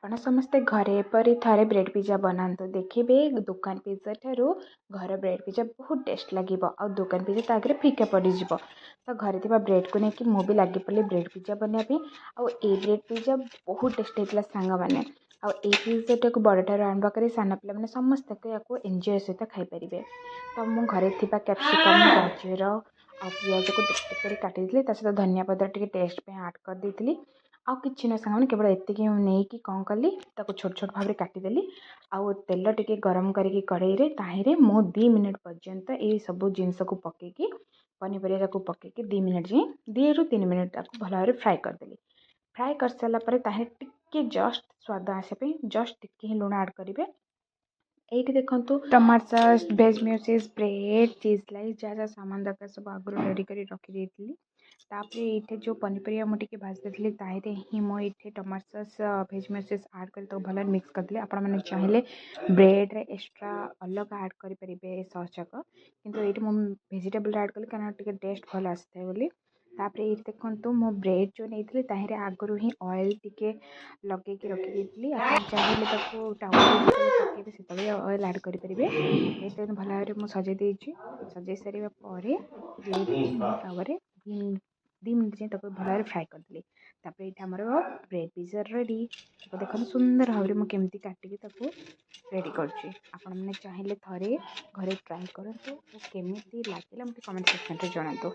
ଆପଣ ସମସ୍ତେ ଘରେ ଏପରି ଥରେ ବ୍ରେଡ଼୍ ପିଜ୍ଜା ବନାନ୍ତୁ ଦେଖିବେ ଦୋକାନ ପିଜ୍ଜା ଠାରୁ ଘର ବ୍ରେଡ଼୍ ପିଜ୍ଜା ବହୁତ ଟେଷ୍ଟ ଲାଗିବ ଆଉ ଦୋକାନ ପିଜ୍ଜା ତା ଆଗରେ ଫିକା ପଡ଼ିଯିବ। ତ ଘରେ ଥିବା ବ୍ରେଡ଼୍କୁ ନେଇକି ମୁଁ ବି ଲାଗି ପଡ଼ିଲି ବ୍ରେଡ଼୍ ପିଜ୍ଜା ବନେଇବା ପାଇଁ। ଆଉ ଏଇ ବ୍ରେଡ଼୍ ପିଜ୍ଜା ବହୁତ ଟେଷ୍ଟ ହେଇଥିଲା ସାଙ୍ଗମାନେ। ଆଉ ଏଇ ପିଜ୍ଜାଟାକୁ ବଡ଼ଠାରୁ ଆରମ୍ଭ କରି ସାନ ପିଲାମାନେ ସମସ୍ତେ ୟାକୁ ଏନ୍ଜୟ ସହିତ ଖାଇପାରିବେ। ତ ମୁଁ ଘରେ ଥିବା କ୍ୟାପ୍ସିକମ୍ ଗାଜର ଆଉ ପିଆଜକୁ ଟିକ୍ ଟିକ୍ କରି କାଟି ଦେଇଥିଲି ତା ସହିତ ଧନିଆ ପତ୍ର ଟିକେ ଟେଷ୍ଟ ପାଇଁ ଆଡ଼୍ କରିଦେଇଥିଲି। ଆଉ କିଛି ନୁହେଁ ସାଙ୍ଗମାନେ କେବଳ ଏତିକି ନେଇକି କ'ଣ କଲି ତାକୁ ଛୋଟ ଛୋଟ ଭାବରେ କାଟିଦେଲି। ଆଉ ତେଲ ଟିକେ ଗରମ କରିକି କଢ଼େଇରେ ତାହିଁରେ ମୁଁ 2 ମିନିଟ୍ ପର୍ଯ୍ୟନ୍ତ ଏଇ ସବୁ ଜିନିଷକୁ ପକେଇକି ପନିପରିବାକୁ ପକେଇକି 2 ମିନିଟ୍ ଯାଏଁ 2ରୁ 3 ମିନିଟ୍ ତାକୁ ଭଲ ଭାବରେ ଫ୍ରାଏ କରିଦେଲି। ଫ୍ରାଏ କରିସାରିଲା ପରେ ତାହିଁରେ ଟିକେ ଜଷ୍ଟ ସ୍ୱାଦ ଆସିବା ପାଇଁ ଜଷ୍ଟ ଟିକେ ହିଁ ଲୁଣ ଆଡ଼୍ କରିବେ। ଏଇଠି ଦେଖନ୍ତୁ ଟମାଟୋ ସସ୍, ଭେଜ୍ ମିଓସିସ୍, ବ୍ରେଡ଼୍, ଚିଜ୍ ସ୍ଲାଇସ୍ ଯାହା ଯାହା ସାମାନ ଦରକାର ସବୁ ଆଗରୁ ରେଡ଼ି କରି ରଖିଦେଇଥିଲି। ତାପରେ ଏଇଠି ଯେଉଁ ପନିପରିବା ମୁଁ ଟିକେ ଭାଜି ଦେଇଥିଲି ତାହିଁରେ ହିଁ ମୁଁ ଏଇଠି ଟମାଟୋ ସସ୍, ଭେଜ୍ ମିଓସିସ୍ ଆଡ଼୍ କରି ତାକୁ ଭଲରେ ମିକ୍ସ କରିଦେଲି। ଆପଣମାନେ ଚାହିଁଲେ ବ୍ରେଡ଼୍ରେ ଏକ୍ସଟ୍ରା ଅଲଗା ଆଡ଼୍ କରିପାରିବେ ଏ ସସ୍ ଯାକ, କିନ୍ତୁ ଏଇଠି ମୁଁ ଭେଜିଟେବଲ୍ ଆଡ଼୍ କଲି କାରଣ ଟିକେ ଟେଷ୍ଟ ଭଲ ଆସିଥାଏ ବୋଲି। ତାପରେ ଏଇଠି ଦେଖନ୍ତୁ ମୁଁ ବ୍ରେଡ଼୍ ଯେଉଁ ନେଇଥିଲି ତାହିଁରେ ଆଗରୁ ହିଁ ଅଏଲ୍ ଟିକେ ଲଗେଇକି ରଖିଦେଇଥିଲି। ଆପଣ ଚାହିଁଲେ ତାକୁ ତାୱାରେ ଯେତେବେଳେ ପକାଇବେ ସେତେବେଳେ ଅଏଲ୍ ଆଡ଼୍ କରିପାରିବେ। ଏଇଟା ଭଲ ଭାବରେ ମୁଁ ସଜାଇ ଦେଇଛି। ସଜାଇ ସାରିବା ପରେ ଦେଇକି ମୁଁ ତାୱାରେ 2 ମିନିଟ୍ ଯାଏଁ ତାକୁ ଭଲ ଭାବରେ ଫ୍ରାଏ କରିଦେଲି। ତାପରେ ଏଇଠି ଆମର ବ୍ରେଡ଼୍ ପିଜ୍ଜା ରେଡ଼ି। ତାକୁ ଦେଖନ୍ତୁ ସୁନ୍ଦର ଭାବରେ ମୁଁ କେମିତି କାଟିକି ତାକୁ ରେଡ଼ି କରୁଛି। ଆପଣମାନେ ଚାହିଁଲେ ଥରେ ଘରେ ଟ୍ରାଏ କରନ୍ତୁ ଓ କେମିତି ଲାଗିଲା ମୋତେ କମେଣ୍ଟ ସେକ୍ସନ୍ରେ ଜଣାନ୍ତୁ।